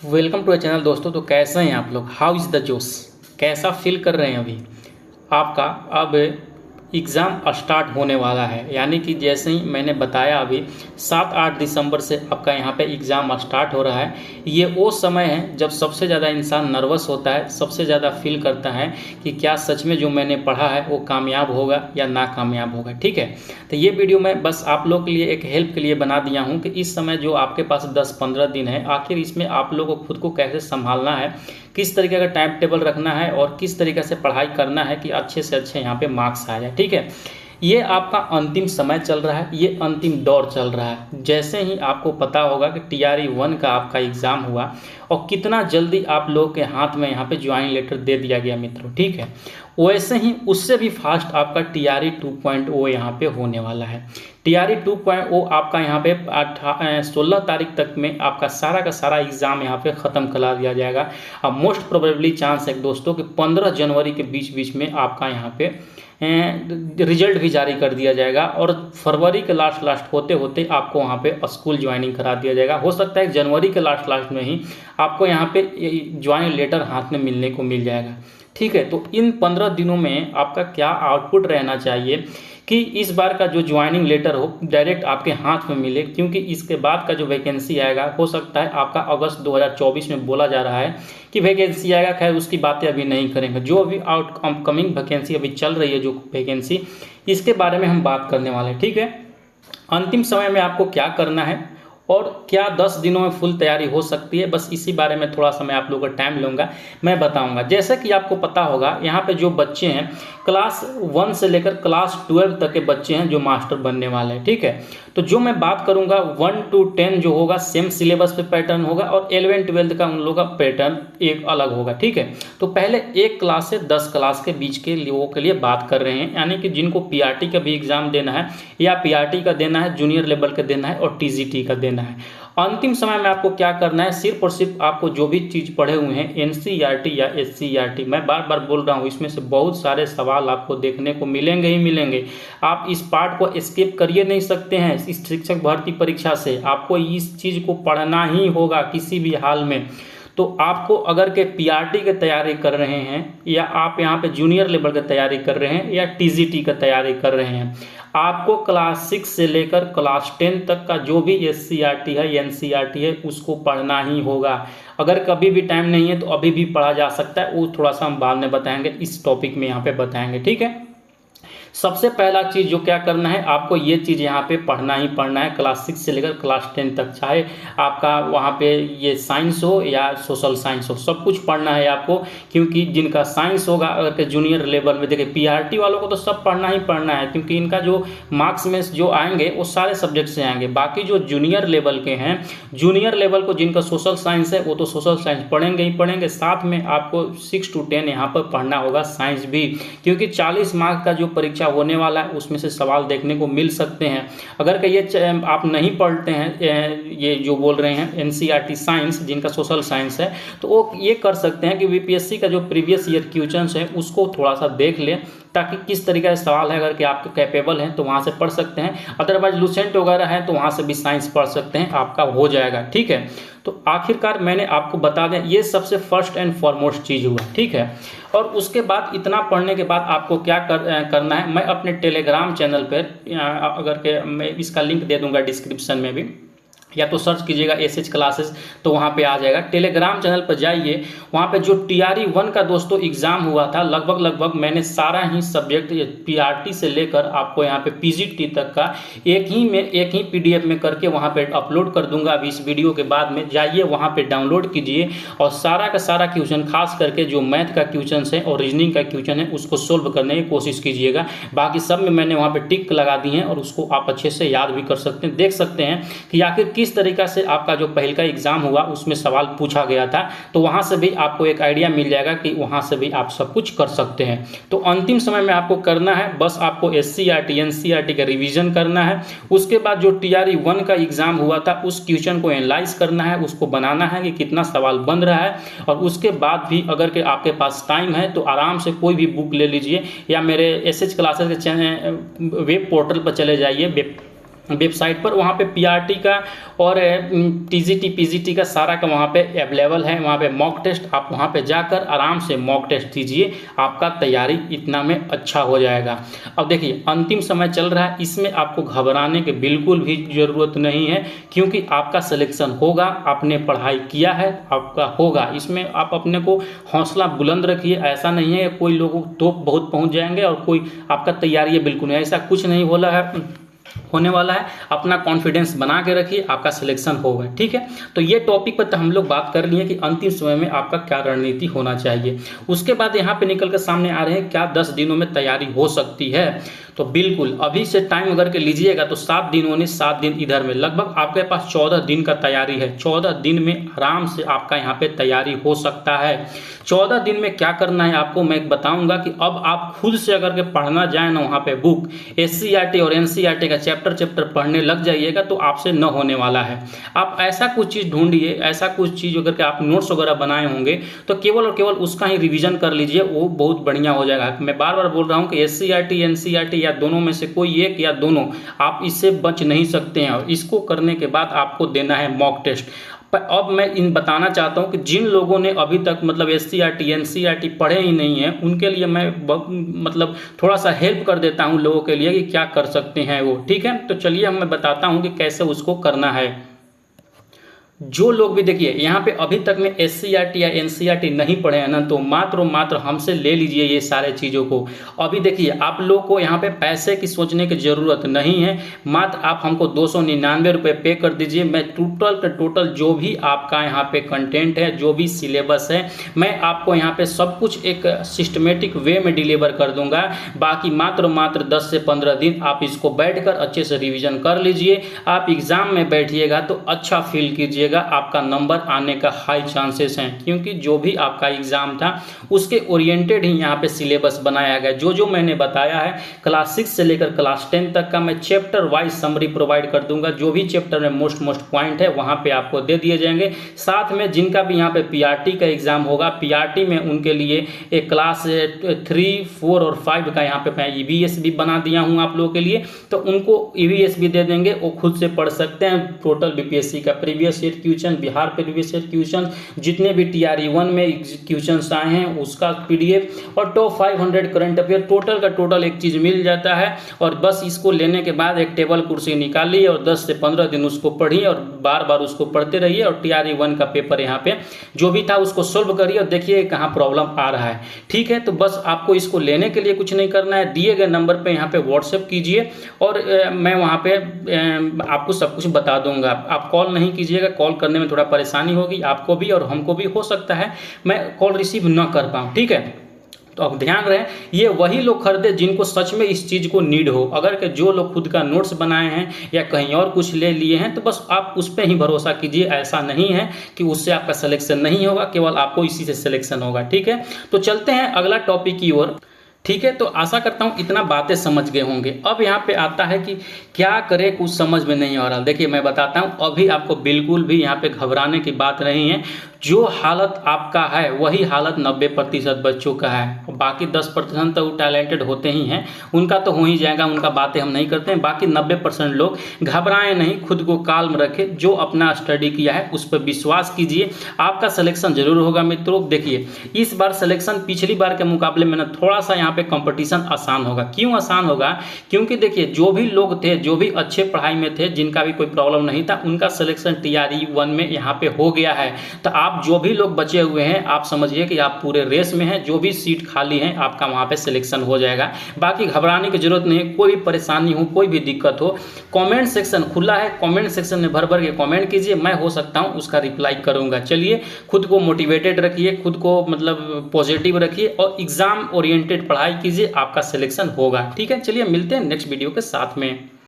Welcome to channel दोस्तों। तो कैसे हैं आप लोग? हाउ इज़ द जोश? कैसा फील कर रहे हैं अभी? आपका अब एग्ज़ाम स्टार्ट होने वाला है, यानी कि जैसे ही मैंने बताया अभी 7-8 दिसंबर से आपका यहाँ पे एग्ज़ाम स्टार्ट हो रहा है। ये वो समय है जब सबसे ज़्यादा इंसान नर्वस होता है, सबसे ज़्यादा फील करता है कि क्या सच में जो मैंने पढ़ा है वो कामयाब होगा या नाकामयाब होगा। ठीक है, तो ये वीडियो मैं बस आप लोग के लिए एक हेल्प के लिए बना दिया हूँ कि इस समय जो आपके पास 10-15 दिन है, आखिर इसमें आप लोगों को खुद को कैसे संभालना है, किस तरीके का टाइम टेबल रखना है और किस तरीके से पढ़ाई करना है कि अच्छे से अच्छे यहाँ पे मार्क्स आ जाए। ठीक है, ये आपका अंतिम समय चल रहा है, ये अंतिम दौर चल रहा है। जैसे ही आपको पता होगा कि TRE 1 का आपका एग्ज़ाम हुआ और कितना जल्दी आप लोग के हाथ में यहाँ पे ज्वाइनिंग लेटर दे दिया गया मित्रों। ठीक है, वैसे ही उससे भी फास्ट आपका TRE 2.0 यहाँ पे होने वाला है। TRE 2.0 आपका यहाँ पे 16 तारीख तक में आपका सारा का सारा एग्ज़ाम यहाँ पे ख़त्म करा दिया जाएगा। अब मोस्ट प्रोबेबली चांस है दोस्तों कि 15 जनवरी के बीच में आपका यहाँ पे रिजल्ट भी जारी कर दिया जाएगा और फरवरी के लास्ट होते होते आपको वहाँ पे स्कूल ज्वाइनिंग करा दिया जाएगा। हो सकता है जनवरी के लास्ट में ही आपको यहाँ पे ज्वाइनिंग लेटर हाथ में मिलने को मिल जाएगा। ठीक है, तो इन 15 दिनों में आपका क्या आउटपुट रहना चाहिए कि इस बार का जो ज्वाइनिंग लेटर हो डायरेक्ट आपके हाथ में मिले, क्योंकि इसके बाद का जो वैकेंसी आएगा हो सकता है आपका अगस्त 2024 में बोला जा रहा है कि वैकेंसी आएगा। खैर उसकी बातें अभी नहीं करेंगे, जो अभी अपकमिंग वैकेंसी अभी चल रही है जो वैकेंसी, इसके बारे में हम बात करने वाले हैं। ठीक है, अंतिम समय में आपको क्या करना है और क्या 10 दिनों में फुल तैयारी हो सकती है, बस इसी बारे में थोड़ा सा मैं आप लोगों का टाइम लूँगा, मैं बताऊंगा। जैसे कि आपको पता होगा यहाँ पे जो बच्चे हैं क्लास 1 से लेकर क्लास 12 तक के बच्चे हैं जो मास्टर बनने वाले हैं। ठीक है, तो जो मैं बात करूंगा 1 to 10 जो होगा सेम सिलेबस पे पैटर्न होगा और 11-12 का उन लोगों का पैटर्न एक अलग होगा। ठीक है, तो पहले 1 क्लास से 10 क्लास के बीच के लोगों के लिए बात कर रहे हैं, यानी कि जिनको PRT का भी एग्जाम देना है या PRT का देना है, जूनियर लेवल का देना है और TGT का देना है। अंतिम समय में आपको क्या करना है, सिर्फ और सिर्फ आपको जो भी चीज़ पढ़े हुए हैं NCERT या SCERT, मैं बार बार बोल रहा हूँ, इसमें से बहुत सारे सवाल आपको देखने को मिलेंगे ही मिलेंगे। आप इस पार्ट को स्किप करिए नहीं सकते हैं। इस शिक्षक भर्ती परीक्षा से आपको इस चीज़ को पढ़ना ही होगा किसी भी हाल में। तो आपको अगर के PRT की तैयारी कर रहे हैं या आप यहाँ पे जूनियर लेवल की तैयारी कर रहे हैं या TGT का तैयारी कर रहे हैं, आपको क्लास 6 से लेकर क्लास 10 तक का जो भी SCERT है NCERT है उसको पढ़ना ही होगा। अगर कभी भी टाइम नहीं है तो अभी भी पढ़ा जा सकता है, वो थोड़ा सा हम बाद में बताएंगे, इस टॉपिक में यहाँ पे बताएंगे। ठीक है, सबसे पहला चीज़ जो क्या करना है, आपको ये चीज़ यहाँ पे पढ़ना ही पढ़ना है क्लास 6 से लेकर क्लास 10 तक, चाहे आपका वहाँ पे ये साइंस हो या सोशल साइंस हो, सब कुछ पढ़ना है आपको। क्योंकि जिनका साइंस होगा अगर के जूनियर लेवल में, देखिए PRT वालों को तो सब पढ़ना ही पढ़ना है, क्योंकि इनका जो मार्क्स में जो आएंगे वो सारे सब्जेक्ट से आएंगे। बाकी जो जूनियर लेवल के हैं, जूनियर लेवल को जिनका सोशल साइंस है वो तो सोशल साइंस पढ़ेंगे ही पढ़ेंगे, साथ में आपको 6 to 10 यहाँ पर पढ़ना होगा साइंस भी, क्योंकि 40 मार्क्स का जो परीक्षा होने वाला है उसमें से सवाल देखने को मिल सकते हैं। अगर कि ये आप नहीं पढ़ते हैं, ये जो बोल रहे हैं NCERT साइंस, जिनका सोशल साइंस है, तो वो ये कर सकते हैं कि VPSC का जो प्रीवियस ईयर क्वेश्चंस है उसको थोड़ा सा देख ले, ताकि किस तरीके से सवाल है, अगर कि आप कैपेबल हैं तो वहाँ से पढ़ सकते हैं, अदरवाइज लूसेंट वगैरह है तो वहाँ से भी साइंस पढ़ सकते हैं, आपका हो जाएगा। ठीक है, तो आखिरकार मैंने आपको बता दें ये सबसे फर्स्ट एंड फॉरमोस्ट चीज़ हुआ। ठीक है, और उसके बाद इतना पढ़ने के बाद आपको क्या करना है, मैं अपने टेलीग्राम चैनल पर, अगर के मैं इसका लिंक दे दूंगा डिस्क्रिप्शन में भी, या तो सर्च कीजिएगा SH क्लासेस तो वहाँ पे आ जाएगा। टेलीग्राम चैनल पर जाइए, वहाँ पे जो TRE 1 का दोस्तों एग्ज़ाम हुआ था लगभग मैंने सारा ही सब्जेक्ट PRT से लेकर आपको यहाँ पे PGT तक का एक ही PDF में करके वहाँ पे अपलोड कर दूंगा अभी इस वीडियो के बाद में। जाइए वहाँ पे डाउनलोड कीजिए और सारा का सारा क्वेश्चन, खास करके जो मैथ का क्वेश्चन है और रीजनिंग का क्वेश्चन है उसको सोल्व करने की कोशिश कीजिएगा। बाकी सब में मैंने वहाँ पर टिक लगा दी हैं और उसको आप अच्छे से याद भी कर सकते हैं, देख सकते हैं कि आखिर किस तरीका से आपका जो पहले का एग्जाम हुआ उसमें सवाल पूछा गया था। तो वहां से भी आपको एक आइडिया मिल जाएगा कि वहां से भी आप सब कुछ कर सकते हैं। तो अंतिम समय में आपको करना है, बस आपको SCERT NCERT का रिवीजन करना है। उसके बाद जो TRE 1 का एग्जाम हुआ था उस क्वेश्चन को एनालाइज करना है, उसको बनाना है कि कितना सवाल बन रहा है। और उसके बाद भी अगर के आपके पास टाइम है तो आराम से कोई भी बुक ले लीजिए या मेरे SH क्लासेस के वेब पोर्टल पर चले जाइए, वेबसाइट पर, वहाँ पे पीआरटी का और टीजीटी पीजीटी का सारा का वहाँ पे अवेलेबल है। वहाँ पे मॉक टेस्ट, आप वहाँ पे जाकर आराम से मॉक टेस्ट दीजिए, आपका तैयारी इतना में अच्छा हो जाएगा। अब देखिए अंतिम समय चल रहा है, इसमें आपको घबराने की बिल्कुल भी ज़रूरत नहीं है, क्योंकि आपका सिलेक्शन होगा। आपने पढ़ाई किया है, आपका होगा। इसमें आप अपने को हौसला बुलंद रखिए। ऐसा नहीं है कोई लोग तो बहुत पहुँच जाएंगे और कोई आपका तैयारी है बिल्कुल नहीं, ऐसा कुछ नहीं होने वाला है। अपना कॉन्फिडेंस बना के रखिए, आपका सिलेक्शन होगा। ठीक है, तो ये टॉपिक पर तो हम लोग बात कर लिए कि अंतिम समय में आपका क्या रणनीति होना चाहिए। उसके बाद यहाँ पे निकल कर सामने आ रहे हैं क्या 10 दिनों में तैयारी हो सकती है। तो बिल्कुल अभी से टाइम अगर के लीजिएगा तो 7 दिन होने 7 दिन इधर में लगभग आपके पास 14 दिन का तैयारी है। 14 दिन में आराम से आपका यहाँ पे तैयारी हो सकता है। 14 दिन में क्या करना है आपको मैं बताऊंगा कि अब आप खुद से अगर के पढ़ना जाए ना, वहाँ पे बुक एससीईआरटी और एनसीईआरटी का चैप्टर पढ़ने लग जाइएगा तो आपसे न होने वाला है। आप ऐसा कुछ चीज़ ढूंढिए, ऐसा कुछ चीज़ अगर के आप नोट्स वगैरह बनाए होंगे तो केवल और केवल उसका ही रिवीजन कर लीजिए, वो बहुत बढ़िया हो जाएगा। मैं बार बार बोल रहा हूँ कि एससीईआरटी एनसीईआरटी या दोनों में से कोई एक या दोनों, आप इससे बच नहीं सकते हैं। और इसको करने के बाद आपको देना है मॉक टेस्ट। अब मैं इन बताना चाहता हूं कि जिन लोगों ने अभी तक मतलब एससीईआरटी एनसीईआरटी पढ़े ही नहीं है, उनके लिए मैं मतलब थोड़ा सा हेल्प कर देता हूं लोगों के लिए कि क्या कर सकते हैं वो। ठीक है, तो चलिए मैं बताता हूं कि कैसे उसको करना है। जो लोग भी देखिए यहाँ पे अभी तक में एससीईआरटी या एनसीईआरटी नहीं पढ़े हैं ना, तो मात्र हमसे ले लीजिए ये सारे चीज़ों को। अभी देखिए आप लोग को यहाँ पे पैसे की सोचने की ज़रूरत नहीं है। मात्र आप हमको 299 रुपये पे कर दीजिए। मैं टोटल जो भी आपका यहाँ पे कंटेंट है, जो भी सिलेबस है, मैं आपको यहाँ पे सब कुछ एक सिस्टमेटिक वे में डिलीवर कर दूंगा। बाकी मात्र 10 से 15 दिन आप इसको बैठकर अच्छे से रिविजन कर लीजिए। आप एग्ज़ाम में बैठिएगा तो अच्छा फील कीजिएगा, आपका नंबर आने का हाई चांसेस हैं, क्योंकि जो भी आपका एग्जाम था उसके ओरिएंटेड ही यहाँ पे सिलेबस बनाया गया। जो मैंने बताया है क्लास 6 से लेकर क्लास 10 तक का मैं चैप्टर वाइज समरी प्रोवाइड कर दूंगा। जो भी चैप्टर में मोस्ट पॉइंट है वहाँ पे आपको दे दिए जाएंगे। साथ में जिनका भी यहाँ पे पीआरटी का एग्जाम होगा, पीआरटी में उनके लिए एक क्लास 3, 4 और 5 का यहाँ पे मैं ईवीएस भी बना दिया हूँ आप लोगों के लिए, तो उनको ईवीएस भी दे देंगे, वो खुद से पढ़ सकते हैं। टोटल बीपीएससी का previous year question, Bihar previous year question, जितने भी टीआरई 1 में क्वेश्चंस आए हैं उसका पीडीएफ और टॉप 500 करंट अफेयर टोटल का टोटल एक चीज मिल जाता है। और बस इसको लेने के बाद एक टेबल कुर्सी निकालिए और 10 से 15 दिन उसको पढ़िए और बार बार उसको पढ़ते रहिए। और टीआरई 1 का पेपर यहाँ पे जो भी था उसको सोल्व करिए और देखिए कहाँ प्रॉब्लम आ रहा है। ठीक है, तो बस आपको इसको लेने के लिए कुछ नहीं करना है, दिए गए नंबर पे यहाँ पे व्हाट्सएप कीजिए और मैं वहाँ पे आपको सब कुछ बता दूंगा। आप कॉल नहीं कीजिएगा, कॉल करने में थोड़ा परेशानी होगी आपको भी और हमको भी, हो सकता है मैं कॉल रिसीव न कर पाऊँ। ठीक है, तो अब ध्यान रहे ये वही लोग खरीदे जिनको सच में इस चीज़ को नीड हो। अगर के जो लोग खुद का नोट्स बनाए हैं या कहीं और कुछ ले लिए हैं तो बस आप उस पर ही भरोसा कीजिए। ऐसा नहीं है कि उससे आपका सिलेक्शन नहीं होगा, केवल आपको इसी से सिलेक्शन होगा। ठीक है, तो चलते हैं अगला टॉपिक की ओर। ठीक है, तो आशा करता हूँ इतना बातें समझ गए होंगे। अब यहाँ पे आता है कि क्या करें, कुछ समझ में नहीं आ रहा। देखिए मैं बताता हूँ, अभी आपको बिल्कुल भी यहाँ पे घबराने की बात नहीं है। जो हालत आपका है वही हालत 90% बच्चों का है। बाकी 10% तो टैलेंटेड होते ही हैं, उनका तो हो ही जाएगा, उनका बातें हम नहीं करते हैं। बाकी 90% लोग घबराएं नहीं, खुद को काल्म रखें, जो अपना स्टडी किया है उस पर विश्वास कीजिए, आपका सिलेक्शन जरूर होगा। मित्रों देखिए इस बार सिलेक्शन पिछली बार के मुकाबले में ना थोड़ा सा यहाँ पे कंपटीशन आसान होगा। क्यों आसान होगा? क्योंकि देखिए जो भी लोग थे, जो भी अच्छे पढ़ाई में थे, जिनका भी कोई प्रॉब्लम नहीं था, उनका सिलेक्शन टीआरई 1 में यहाँ पे हो गया है। तो आप जो भी लोग बचे हुए हैं आप समझिए कि आप पूरे रेस में हैं। जो भी सीट खाली है आपका वहाँ पे सिलेक्शन हो जाएगा। बाकी घबराने की जरूरत नहीं है। कोई भी परेशानी हो, कोई भी दिक्कत हो, कमेंट सेक्शन खुला है, कमेंट सेक्शन में भर के कमेंट कीजिए, मैं हो सकता हूँ उसका रिप्लाई करूँगा। चलिए खुद को मोटिवेटेड रखिए, खुद को मतलब पॉजिटिव रखिए और एग्जाम ओरिएंटेड पढ़ाई कीजिए, आपका सिलेक्शन होगा। ठीक है, चलिए मिलते हैं नेक्स्ट वीडियो के साथ में।